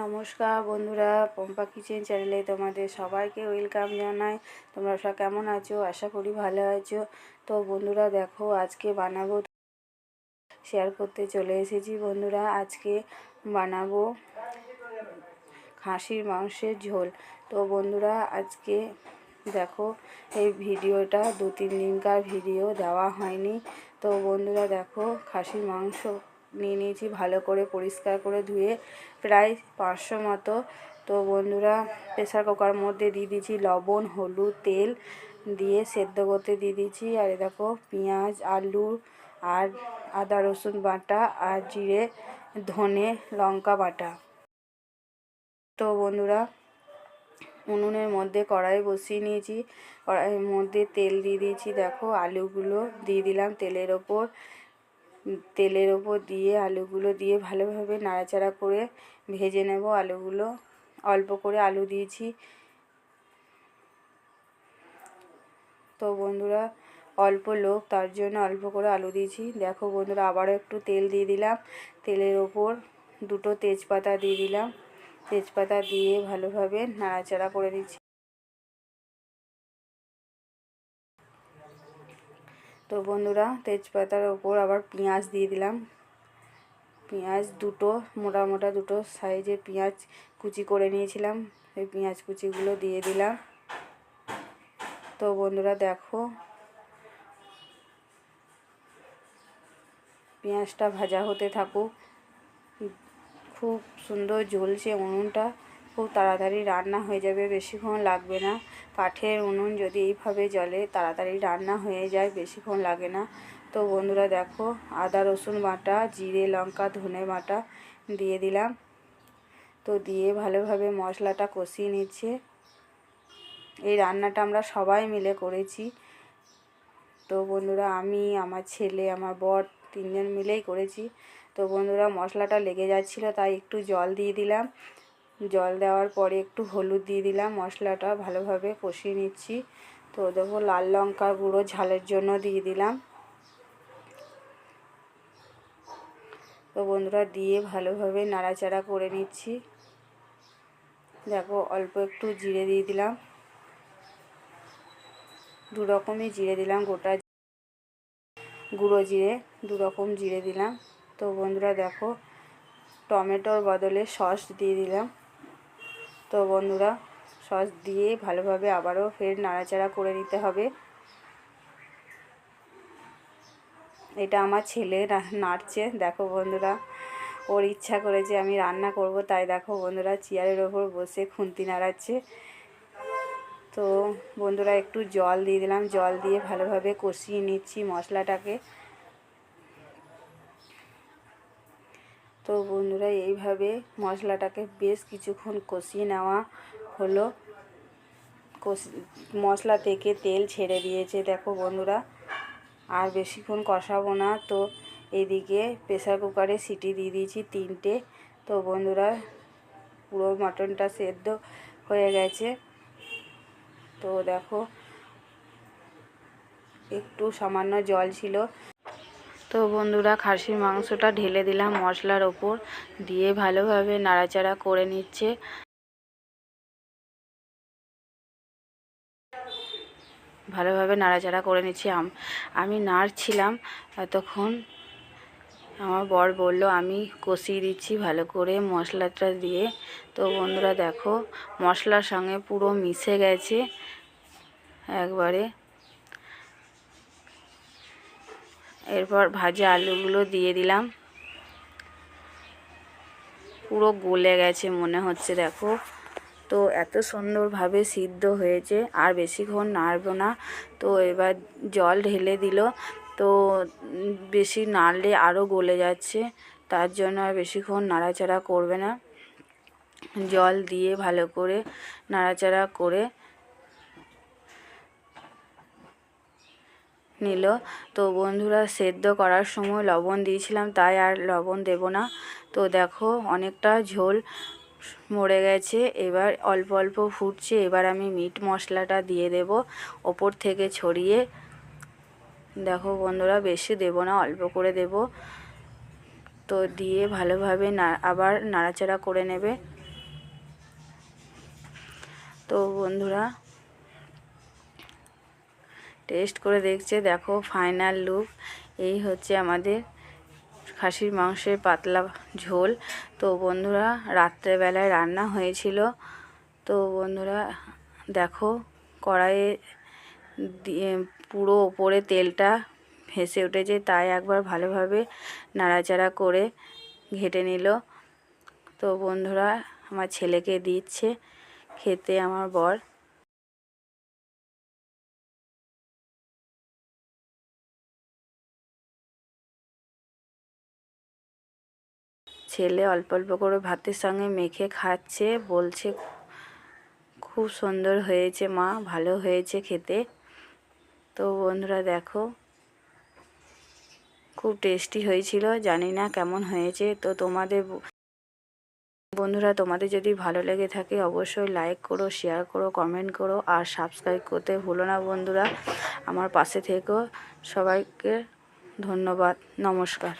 নমস্কার বন্ধুরা, পম্পা কিচেন চ্যানেলে তোমাদের সবাইকে ওয়েলকাম জানাই। তোমরা সব কেমন আছো? আশা করি ভালো আছো। তো বন্ধুরা দেখো, আজকে বানাবো, শেয়ার করতে চলে এসেছি। বন্ধুরা আজকে বানাবো খাসির মাংসের ঝোল। তো বন্ধুরা আজকে দেখো, এই ভিডিওটা 2-3 দিনকার ভিডিও দেওয়া হয়নি। তো বন্ধুরা দেখো, খাসির মাংস নিয়ে নিয়েছি, ভালো করে পরিষ্কার করে ধুয়ে, প্রায় 500 মতো। তো বন্ধুরা প্রেসার কুকার মধ্যে দিয়ে দিয়েছি লবণ, হলুদ, তেল দিয়ে সেদ্ধ করতে দিয়ে দিয়েছি। আর দেখো পেঁয়াজ, আলু আর আদা রসুন বাটা আর জিরে ধনে লঙ্কা বাটা। তো বন্ধুরা উনুনের মধ্যে কড়াই বসিয়ে নিয়েছি, কড়াইয়ের মধ্যে তেল দিয়ে দিয়েছি। দেখো আলুগুলো দিয়ে দিলাম তেলের ওপর দিয়ে আলুগুলো দিয়ে ভালোভাবে নাড়াচাড়া করে ভেজে নেব। আলুগুলো অল্প করে আলু দিয়েছি। তো বন্ধুরা অল্প লোক, তার জন্য অল্প করে আলু দিয়েছি। দেখো বন্ধুরা আবারও একটু তেল দিয়ে দিলাম, তেলের ওপর 2টো তেজপাতা দিয়ে দিলাম। তেজপাতা দিয়ে ভালোভাবে নাড়াচাড়া করে দিচ্ছি। তো বন্ধুরা তেজপাতার ওপর আবার পেঁয়াজ দিয়ে দিলাম। পেঁয়াজ 2টো মোটা মোটা 2টো সাইজের পেঁয়াজ কুচি করে নিয়েছিলাম, এই পেঁয়াজ কুচিগুলো দিয়ে দিলাম। তো বন্ধুরা দেখো পেঁয়াজটা ভাজা হতে থাকুক। খুব সুন্দর জ্বলছে উনুনটা, খুব তাড়াতাড়ি রান্না হয়ে যাবে, বেশিক্ষণ লাগবে না। কাঠের উনুন যদি এইভাবে জ্বলে তাড়াতাড়ি রান্না হয়ে যায়, বেশিক্ষণ লাগে না। তো বন্ধুরা দেখো আদা রসুন বাটা, জিরে লঙ্কা ধনে বাটা দিয়ে দিলাম। তো দিয়ে ভালোভাবে মশলাটা কষিয়ে নিচ্ছে। এই রান্নাটা আমরা সবাই মিলে করেছি। তো বন্ধুরা আমি, আমার ছেলে, আমার বর 3জন মিলেই করেছি। তো বন্ধুরা মশলাটা লেগে যাচ্ছিলো, তাই একটু জল দিয়ে দিলাম। জল দেওয়ার পরে একটু হলুদ দিয়ে দিলাম। মশলাটা ভালোভাবে কষিয়ে নিচ্ছি। তো দেখো লাল লঙ্কার গুঁড়ো ঝালের জন্য দিয়ে দিলাম। তো বন্ধুরা দিয়ে ভালোভাবে নাড়াচাড়া করে নিচ্ছি। দেখো অল্প একটু জিরে দিয়ে দিলাম, 2 রকমই জিরে দিলাম, গোটা গুঁড়ো জিরে 2 রকম জিরে দিলাম। তো বন্ধুরা দেখো টমেটোর বদলে সস দিয়ে দিলাম। তো বন্ধুরা সস দিয়ে ভালোভাবে আবারও ফের নাড়াচাড়া করে নিতে হবে। এটা আমার ছেলে নাড়ছে। দেখো বন্ধুরা ওর ইচ্ছা করেছে আমি রান্না করব, তাই দেখো বন্ধুরা চেয়ারের ওপর বসে খুন্তি নাড়াচ্ছে। তো বন্ধুরা একটু জল দিয়ে দিলাম, জল দিয়ে ভালোভাবে কষিয়ে নিচ্ছি মশলাটাকে। তো বন্ধুরা এইভাবে মশলাটাকে বেশ কিছুক্ষণ কষিয়ে নেওয়া হলো। মশলা থেকে তেল ছেড়ে দিয়েছে দেখো বন্ধুরা, আর বেশিক্ষণ কষাবো না। তো এদিকে প্রেসার কুকারে সিটি দিয়ে দিয়েছি 3টে। তো বন্ধুরা পুরো মাটনটা সেদ্ধ হয়ে গেছে। তো দেখো একটু সামান্য জল ছিল। তো বন্ধুরা খাসির মাংসটা ঢেলে দিলাম মশলার ওপর দিয়ে ভালোভাবে নাড়াচাড়া করে নিচ্ছে। ভালোভাবে নাড়াচাড়া করে নিচ্ছি। আমি নাড়ছিলাম এতক্ষণ। আমার বর বলল আমি কষিয়ে দিচ্ছি ভালো করে মশলাটা দিয়ে। তো বন্ধুরা দেখো মশলার সঙ্গে পুরো মিশে গেছে একবারে। এরপর ভাজা আলুগুলো দিয়ে দিলাম, পুরো গলে গেছে মনে হচ্ছে দেখো। তো এত সুন্দরভাবে সিদ্ধ হয়েছে, আর বেশিক্ষণ নাড়ব না। তো এবার জল ঢেলে দিল। তো বেশি নাড়লে আরও গলে যাচ্ছে, তার জন্য আর বেশিক্ষণ নাড়াচাড়া করবে না। জল দিয়ে ভালো করে নাড়াচাড়া করে নিল। তো বন্ধুরা সেদ্ধ করার সময় লবণ দিয়েছিলাম, তাই আর লবণ দেব না। তো দেখো অনেকটা ঝোল মরে গেছে, এবার অল্প অল্প ফুটছে। এবার আমি মিট মশলাটা দিয়ে দেব ওপর থেকে ছড়িয়ে। দেখো বন্ধুরা বেশি দেব না, অল্প করে দেব। তো দিয়ে ভালোভাবে আবার নাড়াচাড়া করে নেবে। তো বন্ধুরা টেস্ট করে দেখছে, দেখো ফাইনাল লুক এই হচ্ছে আমাদের খাসির মাংসের পাতলা ঝোল। তো বন্ধুরা রাত্রেবেলায় রান্না হয়েছিল। তো বন্ধুরা দেখো কড়াইয়ে দিয়ে পুরো ওপরে তেলটা ভেসে উঠেছে, তাই একবার ভালোভাবে নাড়াচাড়া করে ঘেটে নিল। তো বন্ধুরা আমার ছেলেকে দিচ্ছে খেতে আমার বর। ছেলে অল্প অল্প করে ভাতের সঙ্গে মেখে খাচ্ছে, বলছে খুব সুন্দর হয়েছে মা, ভালো হয়েছে খেতে। তো বন্ধুরা দেখো খুব টেস্টি হয়েছিল, জানি না কেমন হয়েছে। তো বন্ধুরা তোমাদের যদি ভালো লেগে থাকে অবশ্যই লাইক করো, শেয়ার করো, কমেন্ট করো আর সাবস্ক্রাইব করতে ভুলো না বন্ধুরা। আমার পাশে থেকো। সবাইকে ধন্যবাদ, নমস্কার।